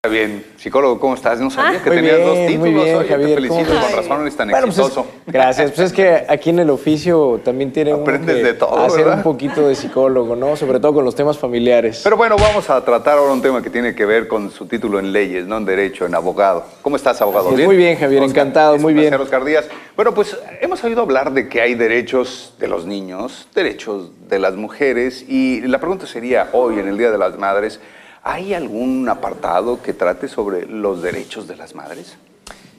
Bien, psicólogo, ¿cómo estás? No sabía que Muy tenías bien, dos títulos. muy bien, Oye, Javier, te felicito, ¿cómo con estás? razón eres tan Bueno, exitoso. gracias. Pues es que aquí en el oficio también tiene uno Aprendes que de todo, hacer ¿verdad? un poquito de psicólogo, ¿no? Sobre todo con los temas familiares. Pero bueno, vamos a tratar ahora un tema que tiene que ver con su título en leyes, no en derecho, en abogado. ¿Cómo estás, abogado? Así es, muy bien, Javier, Oscar, encantado, es muy un bien. placer, Oscar Díaz. Bueno, pues hemos oído hablar de que hay derechos de los niños, derechos de las mujeres, y la pregunta sería, hoy, en el Día de las Madres, ¿hay algún apartado que trate sobre los derechos de las madres?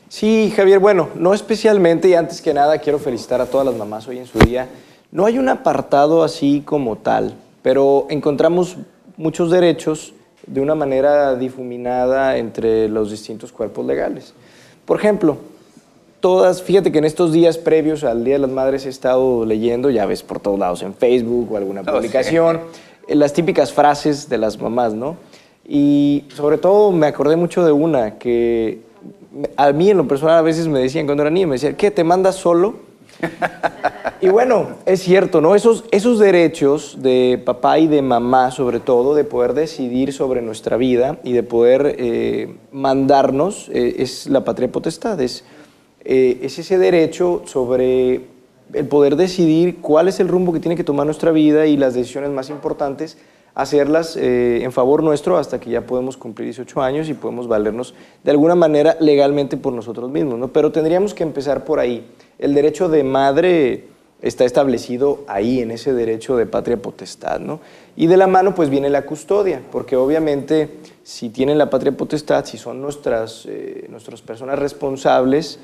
Sí, Javier, bueno, no especialmente, y antes que nada quiero felicitar a todas las mamás hoy en su día. No hay un apartado así como tal, pero encontramos muchos derechos de una manera difuminada entre los distintos cuerpos legales. Por ejemplo, fíjate que en estos días previos al Día de las Madres he estado leyendo, ya ves por todos lados, en Facebook o alguna publicación, las típicas frases de las mamás, ¿no? Y sobre todo me acordé mucho de una que a mí en lo personal a veces me decían cuando era niño, me decían, ¿qué, te mandas solo? Y bueno, es cierto, ¿no? Esos derechos de papá y de mamá, sobre todo, de poder decidir sobre nuestra vida y de poder mandarnos, es la patria potestad, es ese derecho sobre el poder decidir cuál es el rumbo que tiene que tomar nuestra vida y las decisiones más importantes, hacerlas en favor nuestro hasta que ya podemos cumplir 18 años y podemos valernos de alguna manera legalmente por nosotros mismos, ¿no? Pero tendríamos que empezar por ahí. El derecho de madre está establecido ahí, en ese derecho de patria potestad, ¿no? Y de la mano pues viene la custodia, porque obviamente si tienen la patria potestad, si son nuestras personas responsables,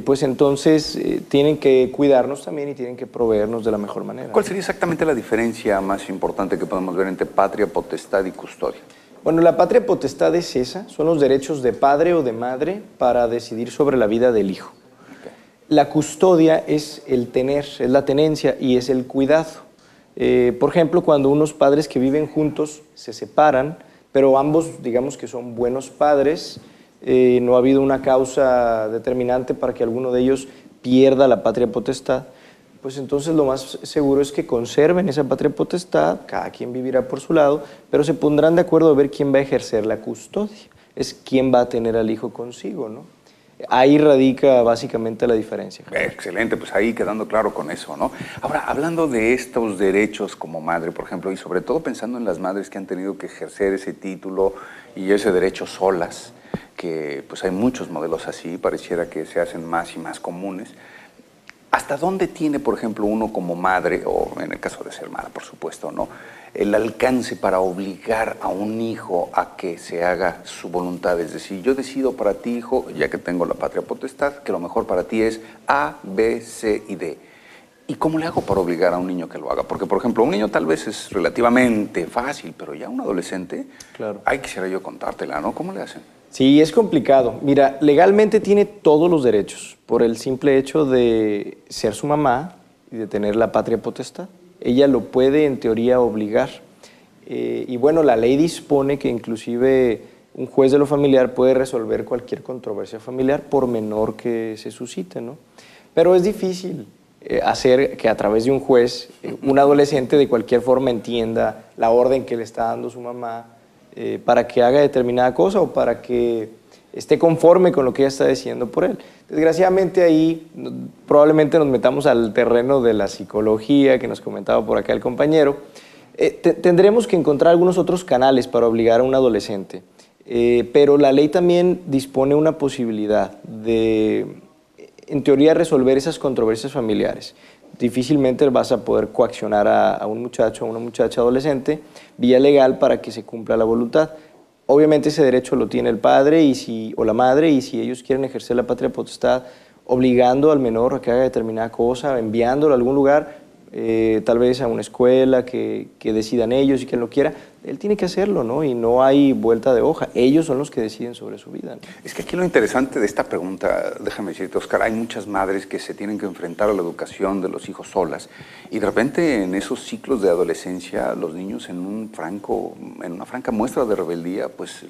pues entonces tienen que cuidarnos también y tienen que proveernos de la mejor manera. ¿Cuál sería exactamente la diferencia más importante que podemos ver entre patria, potestad y custodia? Bueno, la patria potestad es esa, son los derechos de padre o de madre para decidir sobre la vida del hijo. La custodia es el tener, es la tenencia y es el cuidado. Por ejemplo, cuando unos padres que viven juntos se separan, pero ambos digamos que son buenos padres, no ha habido una causa determinante para que alguno de ellos pierda la patria potestad, pues entonces lo más seguro es que conserven esa patria potestad, cada quien vivirá por su lado, pero se pondrán de acuerdo a ver quién va a ejercer la custodia, es quién va a tener al hijo consigo, ¿no? Ahí radica básicamente la diferencia. Excelente, pues ahí quedando claro con eso, ¿no? Ahora, hablando de estos derechos como madre, por ejemplo, y sobre todo pensando en las madres que han tenido que ejercer ese título y ese derecho solas, que pues hay muchos modelos así, pareciera que se hacen más y más comunes. ¿Hasta dónde tiene, por ejemplo, uno como madre, o en el caso de ser madre, por supuesto, ¿no?, el alcance para obligar a un hijo a que se haga su voluntad? Es decir, yo decido para ti, hijo, ya que tengo la patria potestad, que lo mejor para ti es A, B, C y D. ¿Y cómo le hago para obligar a un niño que lo haga? Porque, por ejemplo, un niño tal vez es relativamente fácil, pero ya un adolescente, claro, ahí quisiera yo contártela, ¿no? ¿Cómo le hacen? Sí, es complicado. Mira, legalmente tiene todos los derechos por el simple hecho de ser su mamá y de tener la patria potestad. Ella lo puede, en teoría, obligar. Y bueno, la ley dispone que inclusive un juez de lo familiar puede resolver cualquier controversia familiar por menor que se suscite, ¿no? Pero es difícil hacer que a través de un juez un adolescente de cualquier forma entienda la orden que le está dando su mamá para que haga determinada cosa o para que esté conforme con lo que ella está decidiendo por él. Desgraciadamente ahí probablemente nos metamos al terreno de la psicología que nos comentaba por acá el compañero. Tendremos que encontrar algunos otros canales para obligar a un adolescente, pero la ley también dispone una posibilidad de, en teoría, resolver esas controversias familiares. Difícilmente vas a poder coaccionar a un muchacho o a una muchacha adolescente vía legal para que se cumpla la voluntad. Obviamente ese derecho lo tiene el padre o la madre, y si ellos quieren ejercer la patria potestad obligando al menor a que haga determinada cosa, enviándolo a algún lugar, tal vez a una escuela que decidan ellos y quien lo quiera, él tiene que hacerlo, ¿no? Y no hay vuelta de hoja. Ellos son los que deciden sobre su vida, ¿no? Es que aquí lo interesante de esta pregunta, déjame decirte, Oscar, hay muchas madres que se tienen que enfrentar a la educación de los hijos solas y de repente en esos ciclos de adolescencia los niños en una franca muestra de rebeldía, pues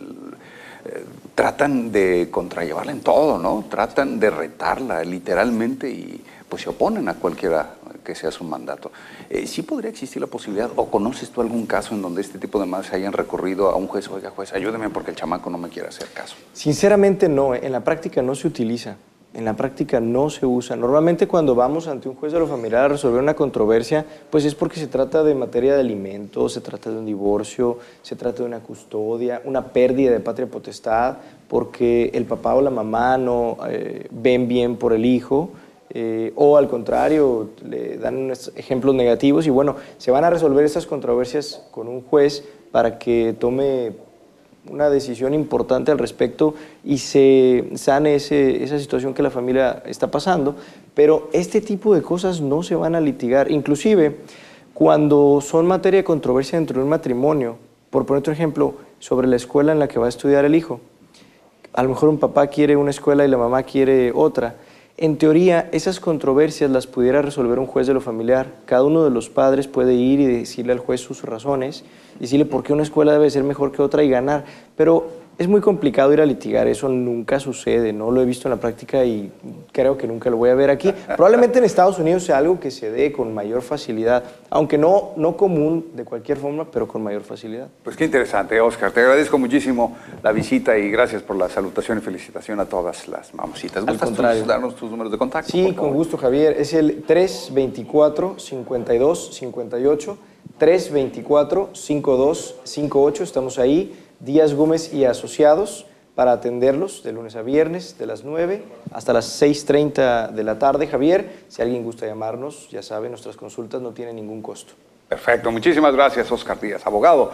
tratan de contrallevarla en todo, ¿no? Tratan de retarla literalmente y pues se oponen a cualquiera que sea su mandato. ¿Sí podría existir la posibilidad, o conoces tú algún caso en donde este tipo de madres hayan recurrido a un juez, oiga juez, ayúdeme porque el chamaco no me quiere hacer caso? Sinceramente no, en la práctica no se utiliza. En la práctica no se usa. Normalmente cuando vamos ante un juez de lo familiar a resolver una controversia, pues es porque se trata de materia de alimentos, se trata de un divorcio, se trata de una custodia, una pérdida de patria potestad, porque el papá o la mamá no ven bien por el hijo, o al contrario, le dan unos ejemplos negativos y bueno, se van a resolver esas controversias con un juez para que tome una decisión importante al respecto y se sane esa situación que la familia está pasando, pero este tipo de cosas no se van a litigar, inclusive cuando son materia de controversia dentro de un matrimonio. Por poner otro ejemplo, sobre la escuela en la que va a estudiar el hijo, a lo mejor un papá quiere una escuela y la mamá quiere otra. En teoría, esas controversias las pudiera resolver un juez de lo familiar. Cada uno de los padres puede ir y decirle al juez sus razones, decirle por qué una escuela debe ser mejor que otra y ganar. Pero es muy complicado ir a litigar, eso nunca sucede, no lo he visto en la práctica y creo que nunca lo voy a ver aquí. Probablemente en Estados Unidos sea algo que se dé con mayor facilidad, aunque no común de cualquier forma, pero con mayor facilidad. Pues qué interesante, Oscar. Te agradezco muchísimo la visita y gracias por la salutación y felicitación a todas las mamacitas. Al contrario. Darnos tus números de contacto? Sí, con gusto, Javier. Es el 324-5258, 324-5258. Estamos ahí, Díaz Gómez y Asociados, para atenderlos de lunes a viernes, de las 9 hasta las 6:30 de la tarde, Javier. Si alguien gusta llamarnos, ya sabe, nuestras consultas no tienen ningún costo. Perfecto. Muchísimas gracias, Oscar Díaz, abogado.